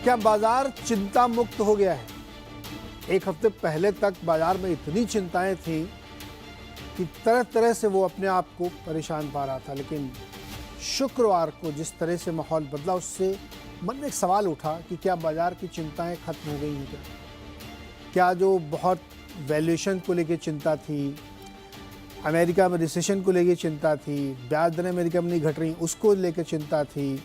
क्या बाजार चिंता मुक्त हो गया है? एक हफ्ते पहले तक बाजार में इतनी चिंताएं थी कि तरह तरह से वो अपने आप को परेशान पा रहा था, लेकिन शुक्रवार को जिस तरह से माहौल बदला उससे मन में एक सवाल उठा कि क्या बाजार की चिंताएं खत्म हो गई हैं? क्या जो बहुत वैल्यूएशन को लेकर चिंता थी, अमेरिका में रिसेशन को लेकर चिंता थी, ब्याज दरें अमेरिका में नहीं घट रही उसको लेकर चिंता थी,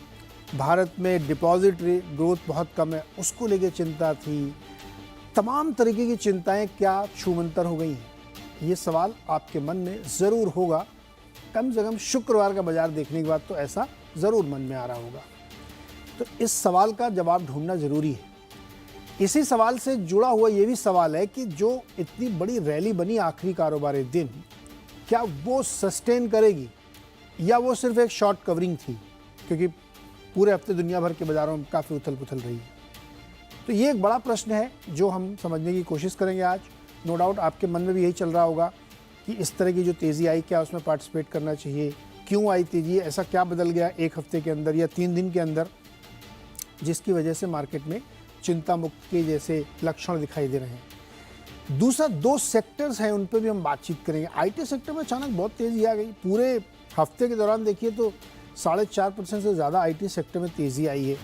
भारत में डिपॉजिट ग्रोथ बहुत कम है उसको लेकर चिंता थी, तमाम तरीके की चिंताएं क्या छूमंतर हो गई हैं? ये सवाल आपके मन में ज़रूर होगा। कम से कम शुक्रवार का बाजार देखने के बाद तो ऐसा ज़रूर मन में आ रहा होगा। तो इस सवाल का जवाब ढूंढना ज़रूरी है। इसी सवाल से जुड़ा हुआ ये भी सवाल है कि जो इतनी बड़ी रैली बनी आखिरी कारोबारी दिन, क्या वो सस्टेन करेगी या वो सिर्फ एक शॉर्ट कवरिंग थी, क्योंकि पूरे हफ्ते दुनिया भर के बाज़ारों में काफ़ी उथल पुथल रही है। तो ये एक बड़ा प्रश्न है जो हम समझने की कोशिश करेंगे आज। नो डाउट आपके मन में भी यही चल रहा होगा कि इस तरह की जो तेज़ी आई, क्या उसमें पार्टिसिपेट करना चाहिए, क्यों आई तेज़ी, ऐसा क्या बदल गया एक हफ्ते के अंदर या 3 दिन के अंदर जिसकी वजह से मार्केट में चिंता मुक्त के जैसे लक्षण दिखाई दे रहे हैं। दूसरा, 2 सेक्टर्स हैं उन पर भी हम बातचीत करेंगे। आईटी सेक्टर में अचानक बहुत तेज़ी आ गई। पूरे हफ्ते के दौरान देखिए तो 4.5% से ज़्यादा आईटी सेक्टर में तेज़ी आई है।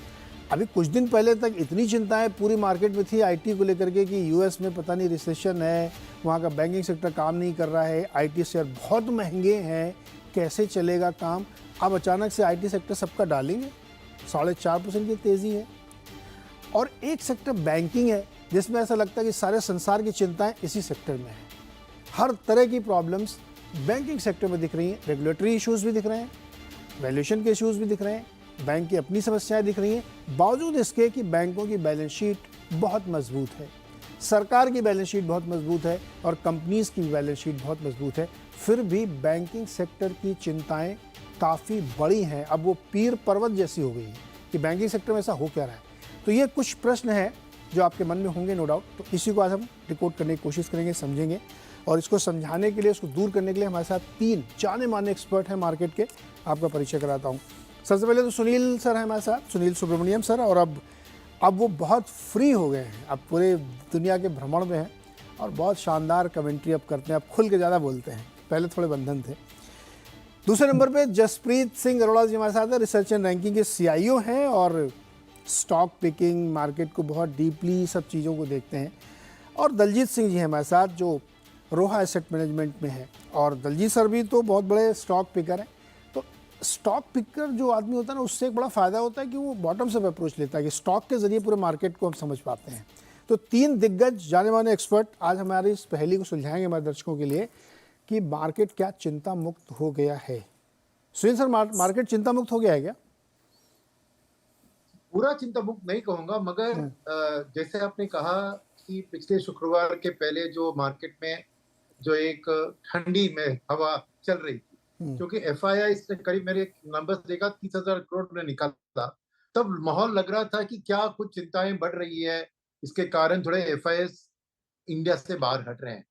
अभी कुछ दिन पहले तक इतनी चिंताएं पूरी मार्केट में थी आईटी को लेकर के कि यूएस में पता नहीं रिसेशन है, वहाँ का बैंकिंग सेक्टर काम नहीं कर रहा है, आईटी शेयर बहुत महंगे हैं, कैसे चलेगा काम। अब अचानक से आईटी सेक्टर सबका डालेंगे, 4.5% की तेज़ी है। और एक सेक्टर बैंकिंग है जिसमें ऐसा लगता है कि सारे संसार की चिंताएं इसी सेक्टर में है। हर तरह की प्रॉब्लम्स बैंकिंग सेक्टर में दिख रही हैं। रेगुलेटरी इश्यूज़ भी दिख रहे हैं, वैल्यूएशन के इश्यूज़ भी दिख रहे हैं, बैंक की अपनी समस्याएं दिख रही हैं, बावजूद इसके कि बैंकों की बैलेंस शीट बहुत मजबूत है, सरकार की बैलेंस शीट बहुत मजबूत है और कंपनीज़ की बैलेंस शीट बहुत मजबूत है। फिर भी बैंकिंग सेक्टर की चिंताएं काफ़ी बड़ी हैं। अब वो पीर पर्वत जैसी हो गई है कि बैंकिंग सेक्टर में ऐसा हो क्या रहा है। तो ये कुछ प्रश्न हैं जो आपके मन में होंगे नो डाउट। तो इसी को आज हम डिकोड करने की कोशिश करेंगे, समझेंगे, और इसको समझाने के लिए, इसको दूर करने के लिए हमारे साथ 3 जाने माने एक्सपर्ट हैं मार्केट के। आपका परिचय कराता हूँ। सबसे पहले तो सुनील सर हैं हमारे साथ, सुनील सुब्रमण्यम सर। और अब वो बहुत फ्री हो गए हैं, अब पूरे दुनिया के भ्रमण में हैं और बहुत शानदार कमेंट्री अब करते हैं, अब खुल के ज़्यादा बोलते हैं, पहले थोड़े बंधन थे। दूसरे नंबर पे जसप्रीत सिंह अरोड़ा जी हमारे साथ हैं, रिसर्च एंड रैंकिंग के CIO हैं और स्टॉक पिकिंग, मार्केट को बहुत डीपली सब चीज़ों को देखते हैं। और दलजीत सिंह जी हैं हमारे साथ जो रोहा एसेट मैनेजमेंट में है। और दलजीत सर भी तो बहुत बड़े स्टॉक पिकर हैं। तो स्टॉक पिकर जो आदमी होता है ना, उससे एक बड़ा फ़ायदा होता है कि वो बॉटम से अप्रोच लेता है कि स्टॉक के ज़रिए पूरे मार्केट को हम समझ पाते हैं। तो 3 दिग्गज जाने माने एक्सपर्ट आज हमारी इस पहेली को सुलझाएंगे हमारे दर्शकों के लिए कि मार्केट क्या चिंता मुक्त हो गया है। सुनील सर, मार्केट चिंता मुक्त हो गया है क्या? पूरा चिंता मुक्त नहीं कहूंगा, मगर जैसे आपने कहा कि पिछले शुक्रवार के पहले जो मार्केट में जो एक ठंडी में हवा चल रही थी, क्योंकि FII इसने करीब मेरे नंबर्स देखा 30,000 करोड़ में निकाला, तब माहौल लग रहा था कि क्या कुछ चिंताएं बढ़ रही है, इसके कारण थोड़े FIIs इंडिया से बाहर हट रहे हैं।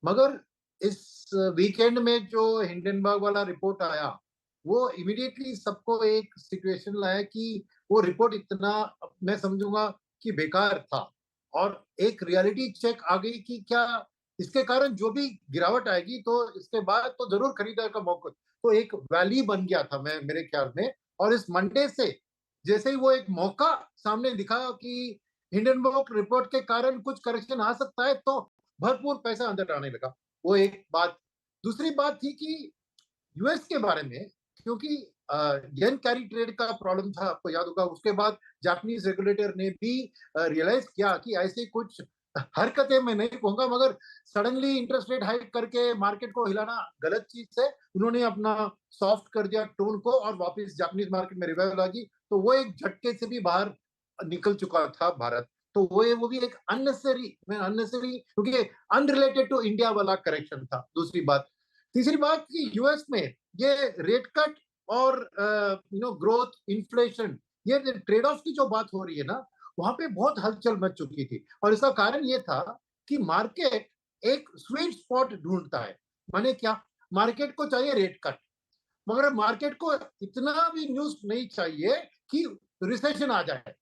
मगर इस वीकेंड में जो हिंडनबर्ग वाला रिपोर्ट आया, वो इमीडिएटली सबको एक सिचुएशन लाया कि वो रिपोर्ट इतना, मैं समझूंगा कि बेकार था, और एक रियलिटी चेक आ गई कि क्या इसके कारण जो भी गिरावट आएगी तो इसके बाद तो जरूर खरीदार का मौका, तो एक वैली बन गया था मैं मेरे ख्याल में। और इस मंडे से जैसे ही वो एक मौका सामने दिखा कि हिंडनबर्ग रिपोर्ट के कारण कुछ करेक्शन आ सकता है, तो भरपूर पैसा अंदर आने लगा। वो एक बात। दूसरी बात थी कि यूएस के बारे में, क्योंकि येन कैरी ट्रेड का प्रॉब्लम था, आपको याद होगा। उसके बाद जापानीज रेगुलेटर ने भी रियलाइज किया कि ऐसे कुछ हरकतें, मैं नहीं कहूंगा, मगर सडनली इंटरेस्ट रेट हाइक करके मार्केट को हिलाना गलत चीज है। उन्होंने अपना सॉफ्ट कर दिया टोन को और वापस जापानीज मार्केट में रिवाइवल आ गई, तो वो एक झटके से भी बाहर निकल चुका था भारत। तो वो भी एक अननेसेसरी क्योंकि अनरिलेटेड टू इंडिया वाला करेक्शन था। दूसरी बात। तीसरी बात कि यूएस में ये रेट कट और ग्रोथ, इन्फ्लेशन, ये ट्रेड ऑफ की जो बात हो रही है ना, वहां पे बहुत हलचल मच चुकी थी। और इसका कारण ये था कि मार्केट एक स्वीट स्पॉट ढूंढता है। माने क्या? मार्केट को चाहिए रेट कट, मगर मार्केट को इतना भी न्यूज नहीं चाहिए कि रिसेशन आ जाए।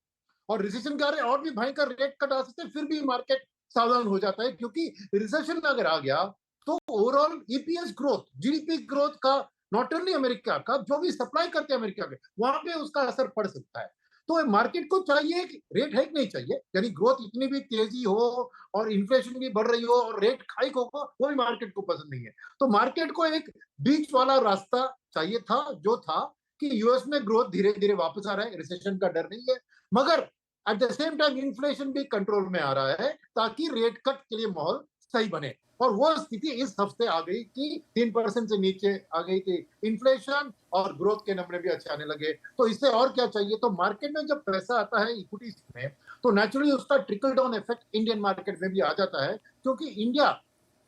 और रिसेशन के आ रहे और भी भयंकर रेट कट आ सकते हैं, फिर भी मार्केट सावधान हो जाता है, क्योंकि रिसेशन अगर आ गया तो overall EPS growth, GDP growth का, नॉट ओनली अमेरिका का, जो भी सप्लाई करते हैं अमेरिका के, वहां पे उसका असर पड़ सकता है। तो मार्केट को चाहिए कि रेट हाइक नहीं चाहिए, यानी ग्रोथ इतनी भी तेजी हो और इन्फ्लेशन भी बढ़ रही हो और रेट हाइक हो, वो भी मार्केट को पसंद नहीं है। तो मार्केट को एक बीच वाला रास्ता चाहिए था, जो था कि यूएस में ग्रोथ धीरे धीरे वापस आ रहा है, रिसेशन का डर नहीं है, मगर at the same time inflation भी कंट्रोल में आ रहा है, ताकि रेट कट के लिए माहौल सही बने। और वो स्थिति इस हफ्ते आ गई कि 3% से नीचे आ गई थी इन्फ्लेशन, और ग्रोथ के नंबर भी अच्छे आने लगे। तो इससे और क्या चाहिए? तो मार्केट में जब पैसा आता है इक्विटीज में, तो नेचुरली उसका trickle down effect Indian market में भी आ जाता है, क्योंकि इंडिया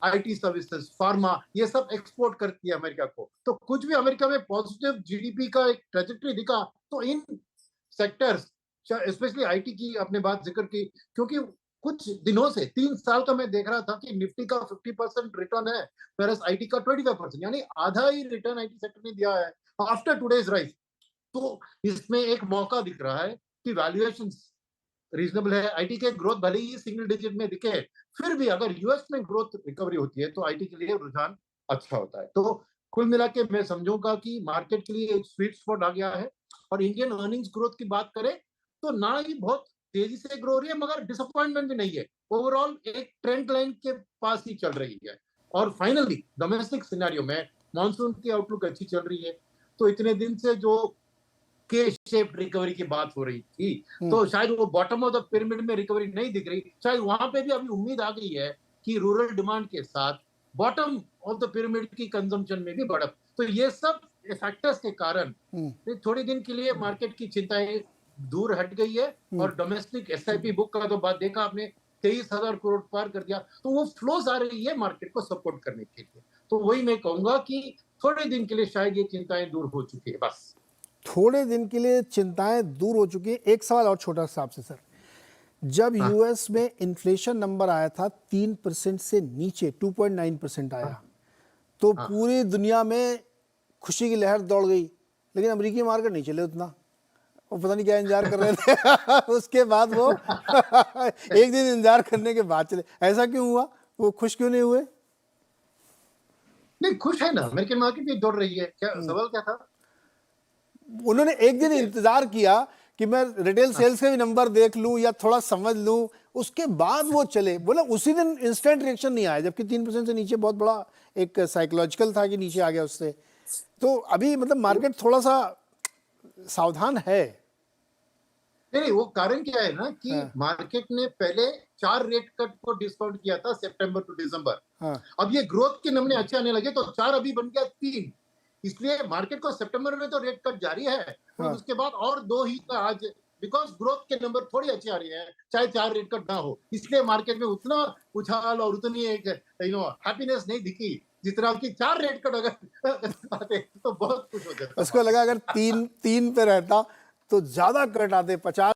आईटी सर्विसेज, फार्मा, ये सब एक्सपोर्ट करती है अमेरिका को। तो कुछ भी अमेरिका में पॉजिटिव जीडीपी का एक ट्रेजेक्टरी दिखा, तो इन सेक्टर्स, स्पेशली आईटी की आपने बात जिक्र की, क्योंकि कुछ दिनों से 3 साल का मैं देख रहा था कि निफ्टी का 50% रिटर्न है, वेरस आईटी का 25%, यानी आधा ही रिटर्न आईटी सेक्टर ने दिया है आफ्टर टुडेज राइज। तो इसमें एक मौका दिख रहा है कि वैल्यूएशन रीजनेबल है, आईटी के ग्रोथ भले ही सिंगल डिजिट में दिखे, फिर भी अगर यूएस में ग्रोथ रिकवरी होती है तो आईटी के लिए रुझान अच्छा होता है। तो कुल मिला के मैं समझूंगा कि मार्केट के लिए एक स्वीट स्पॉट आ गया है। और इंडियन अर्निंग्स ग्रोथ की बात करें तो ना ही बहुत तेजी से ग्रो हो रही है, मगर डिसअपॉइंटमेंट भी नहीं है, ओवरऑल एक ट्रेंड लाइन के पास ही चल रही है। और फाइनली डोमेस्टिक सिनेरियो में मानसून की आउटलुक अच्छी चल रही है। तो इतने दिन से जो के शेप रिकवरी की बात हो रही थी, तो शायद वो बॉटम ऑफ द पिरामिड में रिकवरी नहीं दिख रही, शायद वहां पे भी अभी उम्मीद आ गई है कि रूरल डिमांड के साथ बॉटम ऑफ द पिरामिड की कंजम्पशन में भी बढ़त। तो ये सब फैक्टर्स के कारण थोड़ी दिन के लिए मार्केट की चिंताएं दूर हट गई है। और डोमेस्टिक एसआईपी बुक का तो बात देखा आपने, 23,000 करोड़ पार कर दिया, तो वो फ्लोज आ रही है मार्केट को सपोर्ट करने के लिए। तो वही मैं कहूंगा कि थोड़े दिन के लिए शायद ये चिंताएं दूर हो चुकी है। बस थोड़े दिन के लिए चिंताएं दूर हो चुकी हैं। एक सवाल और छोटा सा आपसे सर, जब यूएस में इन्फ्लेशन नंबर आया था 3% से नीचे 2.9% आया, तो पूरी दुनिया में खुशी की लहर दौड़ गई, लेकिन अमेरिकी मार्केट नहीं चले उतना, वो पता नहीं क्या इंतजार कर रहे थे उसके बाद वो एक दिन इंतजार करने के बाद चले। ऐसा क्यों हुआ? वो खुश क्यों नहीं हुए? नहीं, खुश है ना, अमेरिकन मार्केट भी दौड़ रही है। क्या सवाल क्या था? उन्होंने एक दिन इंतजार किया कि मैं रिटेल सेल्स के भी नंबर देख लूं या थोड़ा समझ लूं, उसके बाद वो चले। बोला उसी दिन इंस्टेंट रिएक्शन नहीं आया, जबकि 3% से नीचे बहुत बड़ा एक साइकोलॉजिकल था कि नीचे आ गया उससे। तो अभी मतलब मार्केट थोड़ा सा सावधान है। नहीं, वो कारण क्या है ना कि मार्केट ने पहले 4 रेट कट को डिस्काउंट किया था सितंबर टू दिसंबर। अब ये ग्रोथ के नंबर अच्छे आने लगे, तो 4 अभी बन गया 3। इसलिए मार्केट को सितंबर में तो रेट कट जारी है, और उसके बाद और 2 ही का आज, बिकॉज ग्रोथ के नंबर थोड़ी अच्छे आ रही है, चाहे 4 रेट कट ना हो, इसलिए मार्केट में उतना उछाल और उतनी एक हैप्पीनेस नहीं दिखी जितना कि 4 रेट कट अगर आते तो बहुत खुश हो जाता। उसको लगा अगर 3 पे रहता तो ज्यादा कट आते, 50